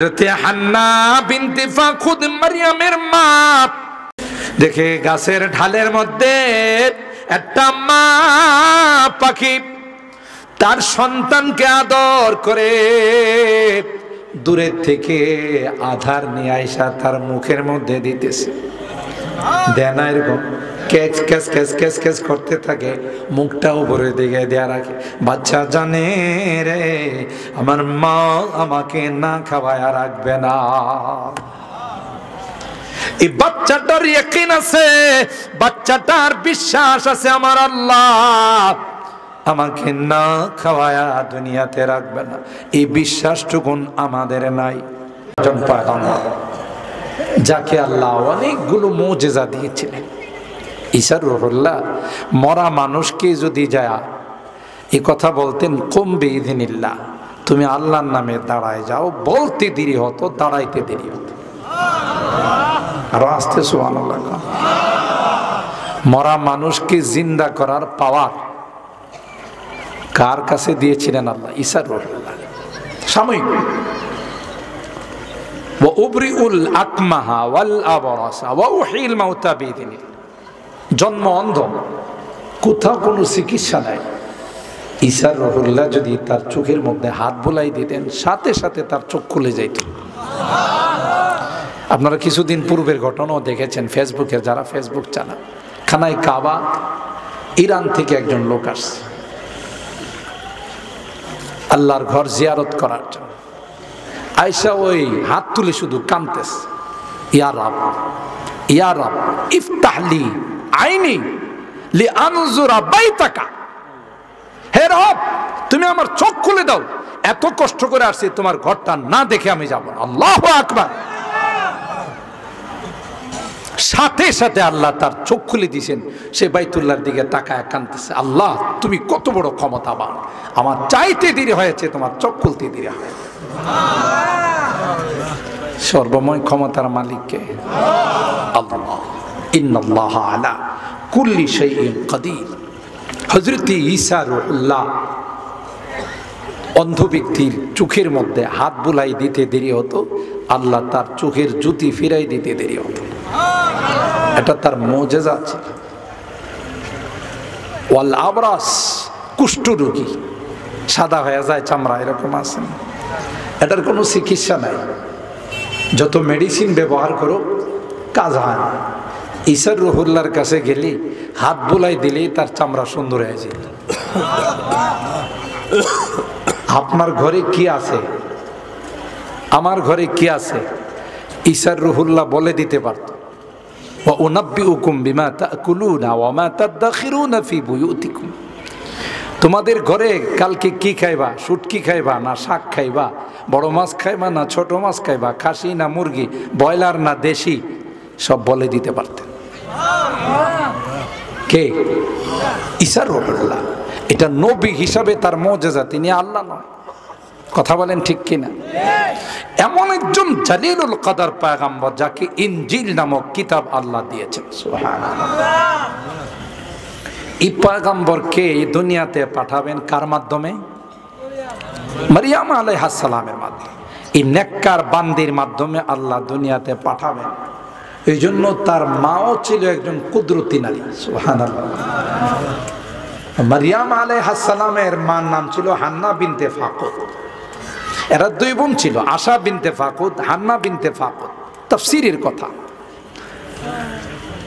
Hannah বিনতে ফাখুদ মারইয়ামের মা দেখে গাছের ঢালের মধ্যে একটা মা পাখি তার সন্তানকে আদর করে দূরের থেকে আধার নিয়ে আইসা তার মুখের মধ্যে দিতেছে। দেনা এরকম catch catch catch catch catch করতে থাকে, মুখটা উপরে দিকে দেয়া রাখে। বাচ্চা জানে রে আমার মা আমাকে না খাওয়ায়া রাখবে না। এই বাচ্চাটার ইয়াকিন আছে, বাচ্চাটার বিশ্বাস আছে আমার আল্লাহ আমাকে না খাওয়ায়া দুনিয়াতে রাখবে না। এই বিশ্বাসটুকুন আমাদের নাই। যাকে আল্লাহ অনেকগুলো মুজিজা দিয়েছিলেন, ঈসা রূহুল্লাহ মরা মানুষকে যদি যায় এই কথা বলতেন, কুম বিইযনিল্লাহ, তুমি আল্লাহর নামে দাঁড়ায় যাও, বলতে দেরি হতো, দাঁড়াইতে দেরি হতো। আর আস্তে সুবহানাল্লাহ। মরা মানুষকে জিন্দা করার পাওয়ার কার কাছে দিয়েছিলেন আল্লাহ? ঈসা রূহুল্লাহ। সাময়িক ওয়া উবরিউল আকমাহা ওয়াল আবরাসা ওয়া উহিল মাউতা বিইযনিল্লাহ। জন্ম অন্ধ, কোথাও কোনো চিকিৎসা নাই। ঈসা রূহুল্লাহ যদি তার চোখের মধ্যে হাত বুলাই দিতেন, সাথে সাথে তার চোখ খুলে যাইত। আপনারা কিছুদিন পূর্বের ঘটনাও দেখেছেন ফেসবুকে, যারা ফেসবুক চালান। খানায় কাবা, ইরান থেকে একজন লোক আসছে আল্লাহর ঘর জিয়ারত করার জন্য। আয়েশা ওই হাত তুলে শুধু কাঁদতেছে, ইয়া রাব ইয়া রাব ইফতাহলি আইনি লিআনজুরা বাইতাকা। হে রব, তুমি আমার চোখ খুলে দাও, এত কষ্ট করে আসছি, তোমার ঘরটা না দেখে আমি যাব না। আল্লাহু আকবার। সাথে সাথে আল্লাহ তার চোখ খুলে দিয়েছেন। সে বাইতুল্লাহর দিকে তাকায় কাঁদতেছে, আল্লাহ তুমি কত বড় ক্ষমতাবান, আমার চাইতে দেরি হয়েছে, তোমার চোখ খুলতে দেরি হয়। সর্বময় ক্ষমতার মালিককে আল্লাহ। ইন্নাল্লাহ আলা কুল্লি শাইইন কাদির। হযরত ঈসা রূহুল্লাহ অন্ধ ব্যক্তির চোখের মধ্যে হাত বুলাই দিতে দেরি হতো, আল্লাহ তার চোখের জ্যোতি ফিরাই দিতে দেরি হতো। এটা তার মুজিজা ছিল। ওয়াল আবরাস, কুষ্ঠরোগী, সাদা হয়ে যায় চামড়া, এরকম আছে, এটার কোনো চিকিৎসা নাই। যত মেডিসিন ব্যবহার করো কাজ হয় না। ঈসা রূহুল্লাহর কাছে গেলে হাত বুলাই দিলেই তার চামড়া সুন্দর হয়ে যায়। আপনার ঘরে কি আছে, আমার ঘরে কি আছে, ঈসা রূহুল্লাহ বলে দিতে পারত। ওয়া উনাব্বিউকুম বিমা তাকুলুনা ওয়া মা তাদাখিরুনা ফি বুয়ুতিকুম। তোমাদের ঘরে কালকে কি খাইবা, শুটকি খাইবা না শাক খাইবা, বড় মাছ খাইবা না ছোট মাছ খাইবা, খাসি না মুরগি, ব্রয়লার না দেশি, সব বলে দিতে পারতেন। কে? ঈসা রূহুল্লাহ। এটা নবী হিসাবে তার মুজিজা, তিনি আল্লাহ নয়। কথা বলেন ঠিক কিনা? এমন একজন জালিলুল কদর পয়গম্বর যাকে ইনজিল নামক কিতাব আল্লাহ দিয়েছেন। সুবহানাল্লাহ। এই পয়গম্বরকে এই দুনিয়াতে পাঠাবেন কার মাধ্যমে? মারইয়াম আলাইহিস সালামের মাধ্যমে। এই নেককার বান্দির মাধ্যমে আল্লাহ দুনিয়াতে পাঠাবেন। এই জন্য তার মাও ছিল একজন কুদরতি নারী। সুবহানাল্লাহ। মারইয়াম আলাইহিস সালামের মার নাম ছিল হান্না বিনতে ফাকুদ। এরা দুই বোন ছিল, আশা বিনতে ফাকুদ, হান্না বিনতে ফাকুদ। তাফসীরের কথা।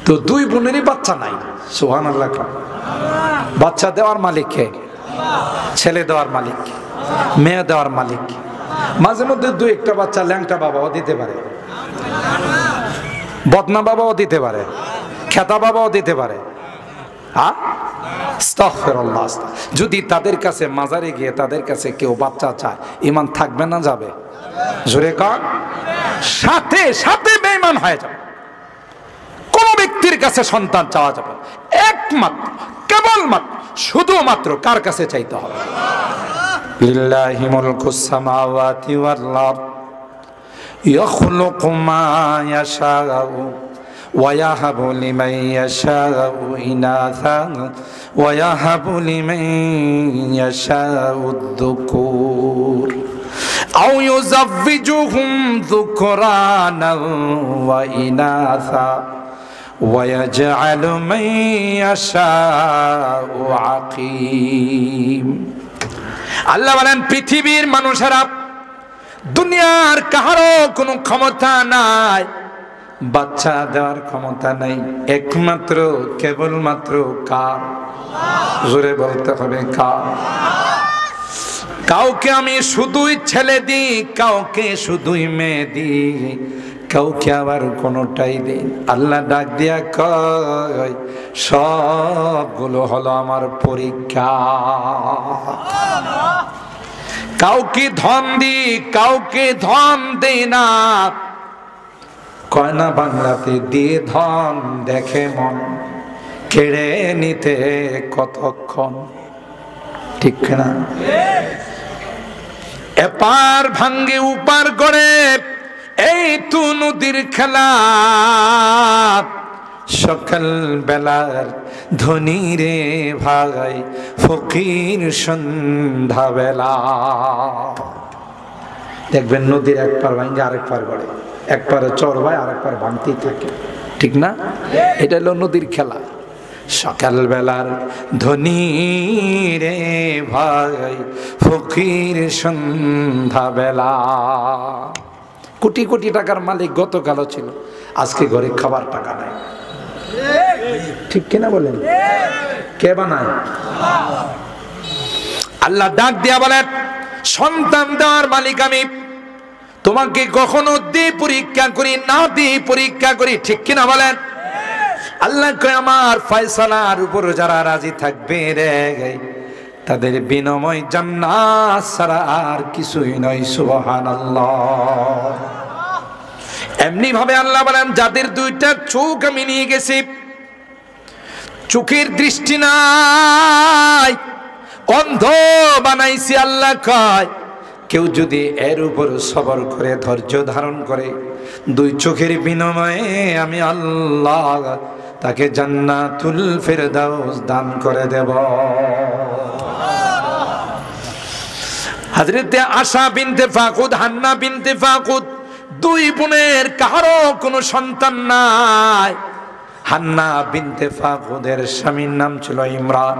তো দুই বোনেরই বাচ্চা নাই। সুবহানাল্লাহ। বাচ্চা দেওয়ার মালিক কে? ছেলে দেওয়ার মালিক কে? মেয়ে দেওয়ার মালিক কে? মাঝে মধ্যে দুই একটা বাচ্চা ল্যাংটা বাবাও দিতে পারে, বদনা বাবাও দিতে পারে, খেতা বাবাও দিতে পারে। হ্যাঁ, আস্তাগফিরুল্লাহ। যদি তাদের কাছে মাজারে গিয়ে তাদের কাছে কেউ বাচ্চা চায়, ঈমান থাকবে না যাবে? জোরে কর। সাথে সাথে বেঈমান হয়ে যাবে। কোন ব্যক্তির কাছে সন্তান চাওয়া যাবে একমাত্র কেবলমাত্র শুধুমাত্র কার কাছে চাইতে হবে? লিল্লাহি মুলকুস সামাওয়াতি ওয়াল আরদ ইয়াখলুকু মা ইয়াশাউ وَيَهَبُ لِمَن يَشَاءُ إِنَاثًا وَيَهَبُ لِمَن يَشَاءُ الذُّكُورَ আও ইউযাব্বিজুহুম যুকরানাও ওয়া ইনাসা ওয়া ইয়াজআলু মান ইয়াশাউ আকিম। আল্লাহ বলেন পৃথিবীর মানুষেরা দুনিয়ার কারো কোনো ক্ষমতা নাই, বাচ্চা দেওয়ার ক্ষমতা নাই, একমাত্র কেবলমাত্র কার? জোরে বলতে হবে কার? কাউকে আমি শুধুই ছেলে দিই, কাউকে শুধুই মেয়ে দিই, কাউকে আবার কোনোটাই দিই। আল্লাহ ডাক দিয়া কয় সবগুলো হলো আমার পরীক্ষা। কাউকে ধন দিই, কাউকে ধন দেই না। কয় না বাংলাতে, দিয়ে ধন দেখে মন, কেড়ে নিতে কতক্ষণ। ঠিক না? এপার ভাঙ্গে উপার গড়ে, এই তো নদীর খেলা। সকাল বেলার ধনী রে ভাই, ফকির সন্ধ্যা বেলা। দেখবেন নদীর এক পার ভাঙ্গে আরেক পার গড়ে, এক পারে চড়বায় আরেক পার ভাঙতেই থাকে। ঠিক না? এটা হলো নদীর খেলা। সকাল বেলার ধনী রে ভাই, ফকির সন্ধ্যা বেলা। কোটি কোটি টাকার মালিক গতকালও ছিল, আজকে ঘরে খাবার টাকা নাই। ঠিক কিনা বলেন? কে বানায়? আল্লাহ ডাক দিয়া বলেন সন্তান দেওয়ার মালিক আমি। তোমাকে কখনো দিয়ে পরীক্ষা করি, না দিয়ে পরীক্ষা করি। ঠিক কিনা বলেন? আল্লাহ কয় আমার ফয়সালার উপর যারা রাজি থাকবে রে, তাদের বিনিময় জান্নাত ছাড়া আর কিছুই নয়। সুবহানাল্লাহ। এমনি ভাবে আল্লাহ বলেন যাদের দুইটা চোখ আমি নিয়ে গেছি, চোখের দৃষ্টি নাই, অন্ধ বানাইছি। আল্লাহ কয় কেউ যদি এর উপর সবর করে, ধৈর্য ধারণ করে, দুই চোখের বিনিময়ে আমি আল্লাহ তাকে জান্নাতুল ফেরদাউস দান করে দেব। হযরতে আশা বিনতে ফাকুদ, হান্না বিনতে ফাকুদ, দুই বোনের কারো কোনো সন্তান নাই। হান্না বিনতে ফাকুদের স্বামীর নাম ছিল ইমরান,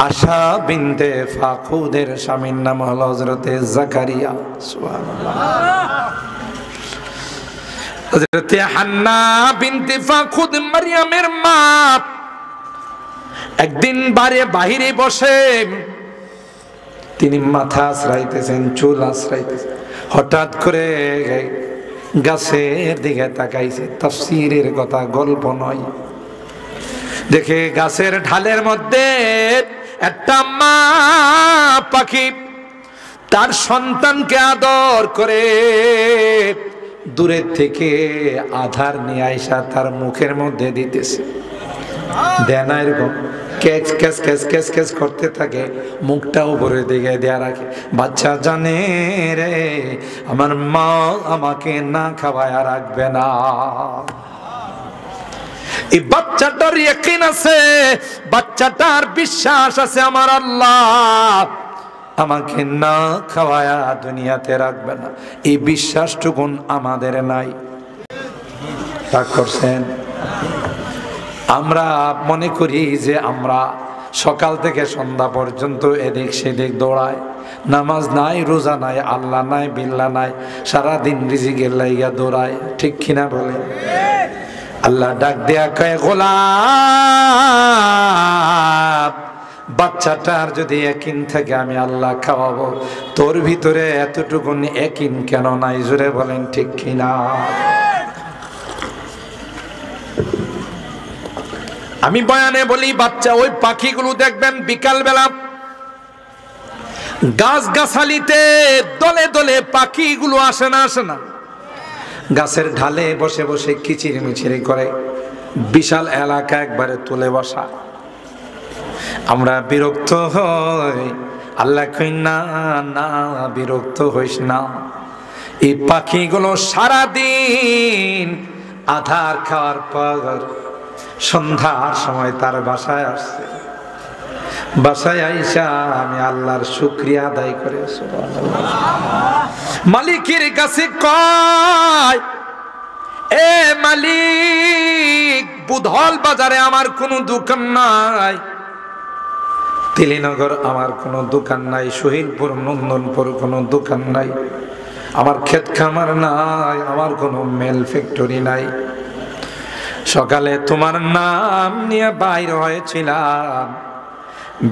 আশা বিনতে ফাকুদের স্বামীর নাম হলো হযরতে জাকারিয়া। সুবহানাল্লাহ। হযরতে হান্না বিনতে ফাকুদ মারইয়ামের মা একদিন বাহিরে বসে তিনি মাথা আশ্রাইতেছেন, চুল আশ্রাইতেছেন। হঠাৎ করে গাছের দিকে তাকাইছে, তাফসীরের কথা, গল্প নয়। দেখে গাছের ঢালের মধ্যে একটা মা পাখি তার সন্তানকে আদর করে দূরের থেকে আধার নিয়ে আইসা তার মুখের মধ্যে দিতেছে। দেয় না এরকম, catch catch catch catch catch করতে থাকে, মুখটা উপরের দিকে দেয়া রাখে। বাচ্চা জানে রে আমার মা আমাকে না খাওয়ায় রাখবে না। এই বাচ্চাটার ইয়াকিন আছে, বাচ্চাটার বিশ্বাস আছে আমার আল্লাহ আমাকে না খাওয়ায়া দুনিয়াতে রাখবে না। এই বিশ্বাসটুকুন আমাদের নাই। রাগ করছেন? আমরা মনে করি যে আমরা সকাল থেকে সন্ধ্যা পর্যন্ত এদিক সেদিক দৌড়াই, নামাজ নাই, রোজা নাই, আল্লাহ নাই, বিল্লাহ নাই, সারাদিন রিজিকের লাইগা দৌড়াই। ঠিক কিনা বলে? আল্লাহ ডাক দেয়া কয় গোলাম, বাচ্চাটার যদি ইয়াকিন থাকে আমি আল্লাহ খাওয়াবো, তোর ভিতরে এতটুকুন ইয়াকিন কেন নাই? জোরে বলেন ঠিক কিনা? আমি বয়ানে বলি বাচ্চা ওই পাখিগুলো দেখবেন বিকাল বেলা গাছ গাছালিতে দলে দলে পাখিগুলো আসে না, আসে না, গাছের ঢালে বসে বসে কিচির মিচিরি করে, বিশাল এলাকা একবারে তুলে বসা। আমরা বিরক্ত হই, আল্লাহ কই না না বিরক্ত হইস না। এই পাখিগুলো সারাদিন আধার খাওয়ার পর সন্ধ্যার সময় তার বাসায় আসছে, বাসায় আইসা আমি আল্লাহর শুকরিয়া আদায় করে সুবহানাল্লাহ মালিকের কাছে কয়, এ মালিক, বুধল বাজারে আমার কোনো দোকান নাই, তিলিনগর আমার কোনো দোকান নাই, শহীদপুর নন্দনপুর কোনো দোকান নাই, আমার ক্ষেত খামার নাই, আমার কোনো মেল ফ্যাক্টরি নাই। সকালে তোমার নাম নিয়ে বাইর হয়েছিলাম,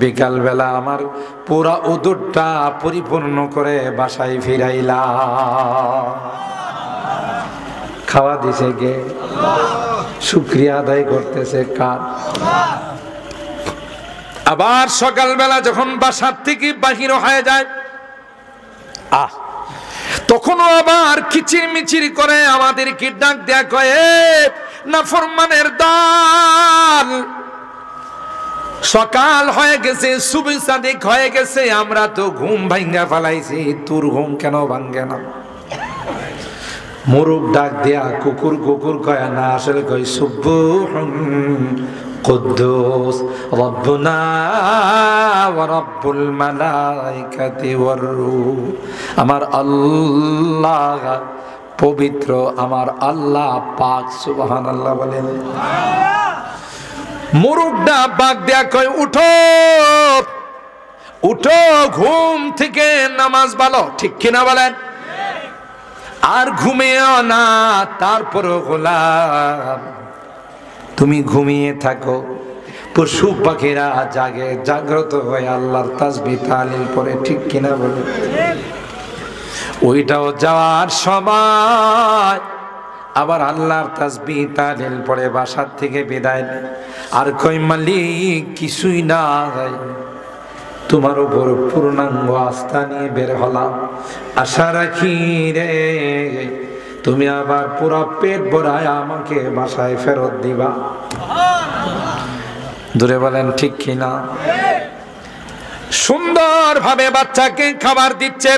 বিকাল বেলা আমার পুরা উদরটা পরিপূর্ণ করে বাসায় ফিরাইলাম। খাওয়া দিছে কে? শুকরিয়া আদায় করতেছে কার? আবার সকালবেলা যখন বাসার থেকে বাহির হয়ে যায়, তখনও আবার কিচির মিচির করে আমাদেরকে ডাক দেয়া কয়ে, নাফরমানের দল, সকাল হয়ে গেছে, সুবহ সাদিক হয়ে গেছে, আমরা তো ঘুম ভাঙ্গা ফেলাইছি, তোর ঘুম কেন ভাঙ্গে না? মুরুব ডাক দেয়া কুকুর কুকুর কয় না, আসলে কয় সুবহুন কুদ্দুস রব্বুনা ওয়া রব্বুল মালাইকাতি ওয়ার রূহ। আমার আল্লাহ পবিত্র, আমার আল্লাহ পাক। সুবহানাল্লাহ বলেন। মুরুবটা বাগ দেয়া কয়, উঠো উঠো, ঘুম থেকে নামাজ বলো, ঠিক কিনা বলেন? আর ঘুমিও না। তারপরও গোলাম, তুমি ঘুমিয়ে থাকো, পশু পাখিরা জাগে, জাগ্রত হয়ে আল্লাহর তাসবিহ তাহলিল পড়ে, ঠিক কিনা বলে? ওইটাও যাওয়ার সময় আবার আল্লাহর তাসবিহ তাহলিল পড়ে বাসার থেকে বিদায় নেয়। আর কই, মালিক কিছুই না, তোমার উপর পূর্ণাঙ্গ আস্থা নিয়ে বের হলাম, আশা রাখি রে তুমি আবার পুরা পেট ভরায় আমাকে বাসায় ফেরত দিবা। দূরে বলেন ঠিক কিনা? সুন্দর ভাবে বাচ্চাকে খাবার দিচ্ছে।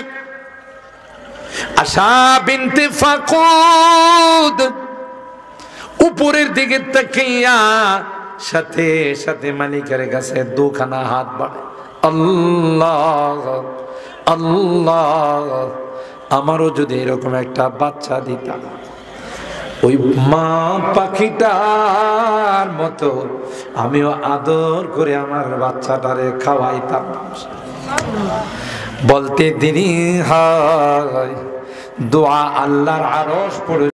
আশা বিনতে ফাকুদ উপরের দিকে তাকিয়া সাথে সাথে মালিকের কাছে দুখানা হাত বাড়ায়, আল্লাহ আল্লাহ, আমারও যদি এরকম একটা বাচ্চা দিতাম, ওই মা পাখিটার মতো আমিও আদর করে আমার বাচ্চাটারে খাওয়াইতাম। বলতে দেরি হয়, দোয়া আল্লাহর আরশ পড়ে